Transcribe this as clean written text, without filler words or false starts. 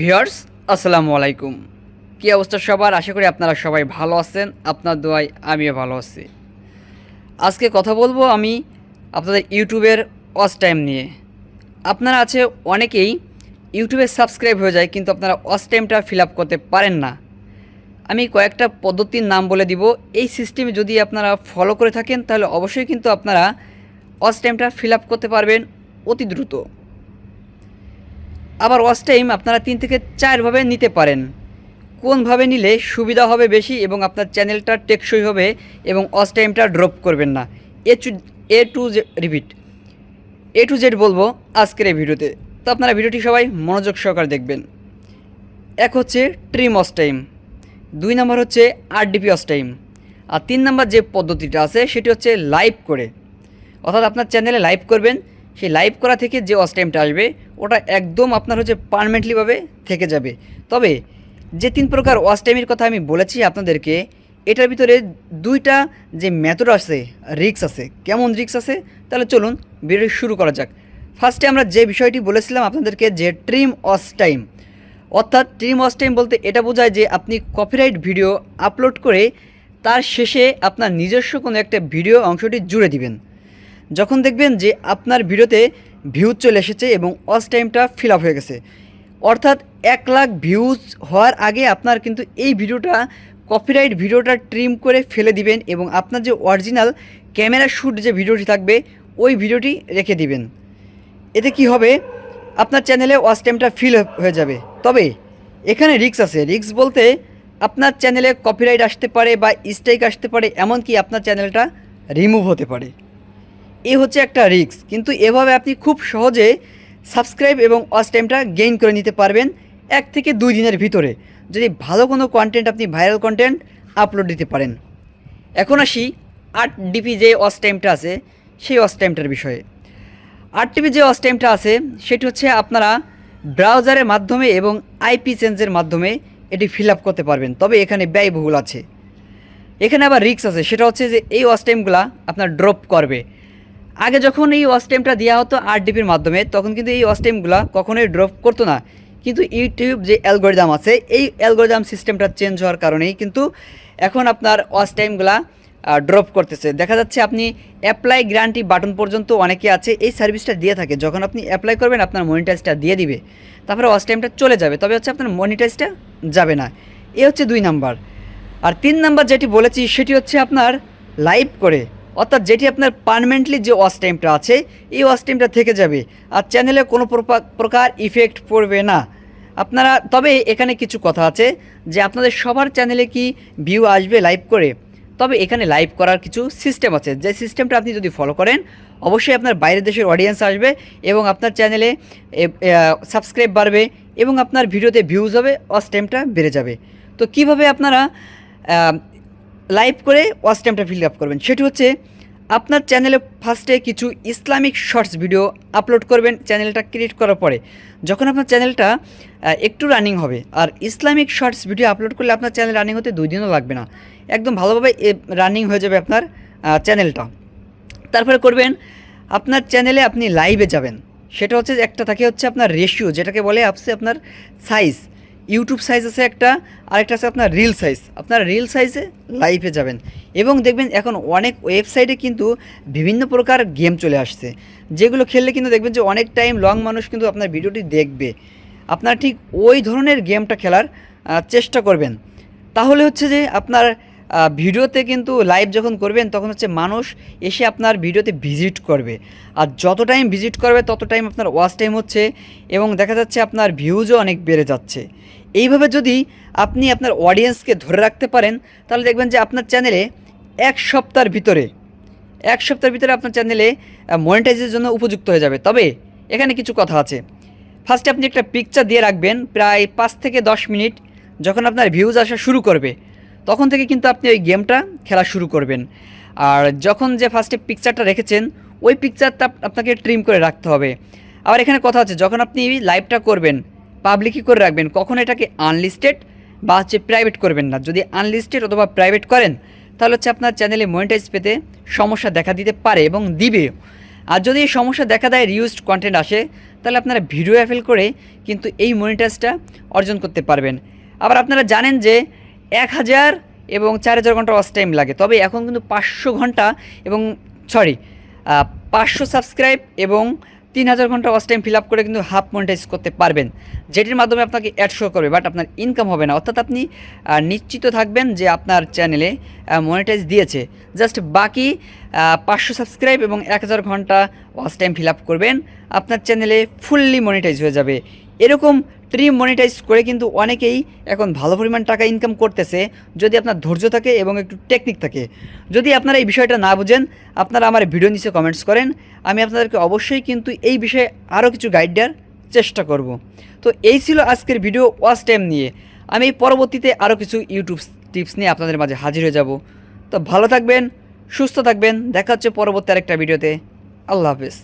Viewers, আসসালামু আলাইকুম। কী অবস্থা সবার? আশা করি আপনারা সবাই ভালো আছেন। আপনার দোয়ায় আমিও ভালো আছি। আজকে কথা বলবো আমি আপনাদের ইউটিউবের ওয়াচ টাইম নিয়ে। আপনারা আছে অনেকেই ইউটিউবে সাবস্ক্রাইব হয়ে যায়, কিন্তু আপনারা ওয়াচ টাইমটা ফিল আপ করতে পারেন না। আমি কয়েকটা পদ্ধতির নাম বলে দিব। এই সিস্টেমে যদি আপনারা ফলো করে থাকেন তাহলে অবশ্যই কিন্তু আপনারা ওয়াচ টাইমটা ফিল আপ করতে পারবেন অতি দ্রুত। আবার ওয়াচ টাইম আপনারা 3 থেকে 4 ভাবে নিতে পারেন। কোনভাবে নিলে সুবিধা হবে বেশি এবং আপনার চ্যানেলটা টেকসই হবে এবং ওয়াচ টাইমটা ড্রপ করবেন না। এ টু জেড বলবো আজকের এই ভিডিওতে। তো আপনারা ভিডিওটি সবাই মনোযোগ সহকারে দেখবেন। এক হচ্ছে ট্রিম ওয়াচ টাইম, 2 নম্বর হচ্ছে আরডিপি ওয়াচ টাইম, আর 3 নম্বর যে পদ্ধতিটা আছে সেটি হচ্ছে লাইভ করে, অর্থাৎ আপনার চ্যানেলে লাইভ করবেন। সেই লাইভ করা থেকে যে ওয়াচ টাইমটা আসবে ওটা একদম আপনার হচ্ছে পার্মানেন্টলিভাবে থেকে যাবে। তবে যে 3 প্রকার ওয়াচ টাইমের কথা আমি বলেছি আপনাদেরকে, এটার ভিতরে 2টা যে মেথড আছে, রিস্ক আছে। কেমন রিস্ক আছে? তাহলে চলুন ভিডিও শুরু করা যাক। ফার্স্টে আমরা যে বিষয়টি বলেছিলাম আপনাদেরকে, যে ট্রিম ওয়াচ টাইম, অর্থাৎ ট্রিম ওয়াচ টাইম বলতে এটা বোঝায় যে আপনি কপিরাইট ভিডিও আপলোড করে তার শেষে আপনার নিজস্ব কোনো একটা ভিডিও অংশটি জুড়ে দিবেন। যখন দেখবেন যে আপনার ভিডিওতে ভিউজ চলে এসেছে এবং ওয়াচ টাইমটা ফিল আপ হয়ে গেছে, অর্থাৎ 1 লাখ ভিউজ হওয়ার আগে আপনার কিন্তু এই ভিডিওটা, কপিরাইট ভিডিওটা ট্রিম করে ফেলে দিবেন এবং আপনার যে অরিজিনাল ক্যামেরা শ্যুট যে ভিডিওটি থাকবে ওই ভিডিওটি রেখে দিবেন। এতে কি হবে? আপনার চ্যানেলে ওয়াচ টাইমটা ফিল হয়ে যাবে। তবে এখানে রিস্ক আছে। রিস্ক বলতে আপনার চ্যানেলে কপিরাইট আসতে পারে বা স্ট্রাইক আসতে পারে, এমনকি আপনার চ্যানেলটা রিমুভ হতে পারে। এই হচ্ছে একটা রিস্ক। কিন্তু এভাবে আপনি খুব সহজে সাবস্ক্রাইব এবং ওয়াচ টাইমটা গেইন করে নিতে পারবেন 1 থেকে 2 দিনের ভিতরে, যদি ভালো কোনো কন্টেন্ট, আপনি ভাইরাল কন্টেন্ট আপলোড দিতে পারেন। এখন আসি 8 ডিপি যে ওয়াচ টাইমটা আছে সেই ওয়াচ টাইমটার বিষয়ে। 8 টিপি যে ওয়াচ টাইমটা আছে সেটি হচ্ছে আপনারা ব্রাউজারের মাধ্যমে এবং আইপি চেঞ্জের মাধ্যমে এটি ফিল আপ করতে পারবেন। তবে এখানে ব্যয়বহুল আছে। এখানে আবার রিস্ক আছে, সেটা হচ্ছে যে এই ওয়াচ টাইমগুলো আপনার ড্রপ করবে। আগে যখন এই ওয়াচ টাইমটা দেওয়া হতো 8 ডিপির মাধ্যমে, তখন কিন্তু এই ওয়াচ টাইমগুলো কখনোই ড্রপ করতো না। কিন্তু ইউটিউব যে অ্যালগরিদম আছে, এই অ্যালগরিদম সিস্টেমটা চেঞ্জ হওয়ার কারণেই কিন্তু এখন আপনার ওয়াচ টাইমগুলা ড্রপ করতেছে। দেখা যাচ্ছে আপনি অ্যাপ্লাই গ্যারান্টি বাটন পর্যন্ত অনেকে আছে এই সার্ভিসটা দিয়ে থাকে। যখন আপনি অ্যাপ্লাই করবেন আপনার মনিটাইজটা দিয়ে দিবে, তারপরে ওয়াচ টাইমটা চলে যাবে, তবে হচ্ছে আপনার মনিটাইজটা যাবে না। এ হচ্ছে 2 নাম্বার। আর 3 নাম্বার যেটি বলেছি সেটি হচ্ছে আপনার লাইভ করে, অর্থাৎ যেটি আপনার পার্মানেন্টলি যে ওয়াচ টাইমটা আছে এই ওয়াচ টাইমটা থেকে যাবে আর চ্যানেলে কোনো প্রকার ইফেক্ট পড়বে না আপনারা। তবে এখানে কিছু কথা আছে যে আপনাদের সবার চ্যানেলে কি ভিউ আসবে লাইভ করে? তবে এখানে লাইভ করার কিছু সিস্টেম আছে, যে সিস্টেমটা আপনি যদি ফলো করেন অবশ্যই আপনার বাইরের দেশের অডিয়েন্স আসবে এবং আপনার চ্যানেলে সাবস্ক্রাইব বাড়বে এবং আপনার ভিডিওতে ভিউজ হবে, ওয়াচ টাইমটা বেড়ে যাবে। তো কিভাবে আপনারা লাইভ করে ওয়াচ টাইমটা ফিল আপ করবেন? সেটি হচ্ছে আপনার চ্যানেলে ফার্স্টে কিছু ইসলামিক শর্টস ভিডিও আপলোড করবেন। চ্যানেলটা ক্রিয়েট করার পরে যখন আপনার চ্যানেলটা একটু রানিং হবে, আর ইসলামিক শর্টস ভিডিও আপলোড করলে আপনার চ্যানেল রানিং হতে 2 দিনও লাগবে না, একদম ভালোভাবে রানিং হয়ে যাবে আপনার চ্যানেলটা। তারপরে করবেন আপনার চ্যানেলে আপনি লাইভে যাবেন। সেটা হচ্ছে একটা থাকে হচ্ছে আপনার রেশিও, যেটাকে বলে আপনার সাইজ। ইউটিউব সাইজ আছে একটা, আরেকটা আছে আপনার রিল সাইজ। আপনার রিল সাইজে লাইভে যাবেন এবং দেখবেন এখন অনেক ওয়েবসাইটে কিন্তু বিভিন্ন প্রকার গেম চলে আসছে, যেগুলো খেললে কিন্তু দেখবেন যে অনেক টাইম লং মানুষ কিন্তু আপনার ভিডিওটি দেখবে। আপনার ঠিক ওই ধরনের গেমটা খেলার চেষ্টা করবেন। তাহলে হচ্ছে যে আপনার ভিডিওতে কিন্তু লাইভ যখন করবেন তখন হচ্ছে মানুষ এসে আপনার ভিডিওতে ভিজিট করবে, আর যত টাইম ভিজিট করবে তত টাইম আপনার ওয়াচ টাইম হচ্ছে এবং দেখা যাচ্ছে আপনার ভিউজও অনেক বেড়ে যাচ্ছে। এইভাবে যদি আপনি আপনার অডিয়েন্সকে ধরে রাখতে পারেন তাহলে দেখবেন যে আপনার চ্যানেলে 1 সপ্তাহের ভিতরে আপনার চ্যানেলে মনিটাইজের জন্য উপযুক্ত হয়ে যাবে। তবে এখানে কিছু কথা আছে। ফার্স্টে আপনি একটা পিকচার দিয়ে রাখবেন প্রায় 5 থেকে 10 মিনিট। যখন আপনার ভিউজ আসা শুরু করবে তখন থেকে কিন্তু আপনি ওই গেমটা খেলা শুরু করবেন। আর যখন যে ফার্স্টে পিকচারটা রেখেছেন ওই পিকচারটা আপনাকে ট্রিম করে রাখতে হবে। আবার এখানে কথা আছে, যখন আপনি লাইভটা করবেন পাবলিকই করে রাখবেন, কখনো এটাকে আনলিস্টেড বা হচ্ছে প্রাইভেট করবেন না। যদি আনলিস্টেড অথবা প্রাইভেট করেন তাহলে হচ্ছে আপনার চ্যানেলে মনিটাইজ পেতে সমস্যা দেখা দিতে পারে এবং দিবে। আর যদি এই সমস্যা দেখা দেয় রিউজড কন্টেন্ট আসে, তাহলে আপনারা ভিডিও অ্যাপেল করে কিন্তু এই মনিটাইজটা অর্জন করতে পারবেন। আবার আপনারা জানেন যে 1000 এবং 4000 ঘন্টা ওয়াচ টাইম লাগে, তবে এখন কিন্তু 500 ঘন্টা এবং 500 সাবস্ক্রাইব এবং 3000 ঘন্টা ওয়াচ টাইম ফিল আপ করে কিন্তু হাফ মনিটাইজ করতে পারবেন, যেটির মাধ্যমে আপনাকে অ্যাড শো করবে, বাট আপনার ইনকাম হবে না। অর্থাৎ আপনি নিশ্চিত থাকবেন যে আপনার চ্যানেলে মনিটাইজ দিয়েছে। জাস্ট বাকি 500 সাবস্ক্রাইব এবং 1000 ঘন্টা ওয়াচ টাইম ফিল আপ করবেন, আপনার চ্যানেলে ফুললি মনিটাইজ হয়ে যাবে। এরকম ট্রিম মনিটাইজ করে কিন্তু অনেকেই এখন ভালো পরিমাণ টাকা ইনকাম করতেছে, যদি আপনার ধৈর্য থাকে এবং একটু টেকনিক থাকে। যদি আপনারা এই বিষয়টা না বুঝেন, আপনারা আমার ভিডিও নিচে কমেন্টস করেন, আমি আপনাদেরকে অবশ্যই কিন্তু এই বিষয়ে আরও কিছু গাইড দেওয়ার চেষ্টা করব। তো এই ছিল আজকের ভিডিও ওয়াচ টাইম নিয়ে। আমি পরবর্তীতে আরও কিছু ইউটিউব টিপস নিয়ে আপনাদের মাঝে হাজির হয়ে যাব। তো ভালো থাকবেন, সুস্থ থাকবেন, দেখা হচ্ছে পরবর্তী আরেকটা ভিডিওতে। আল্লাহ হাফেজ।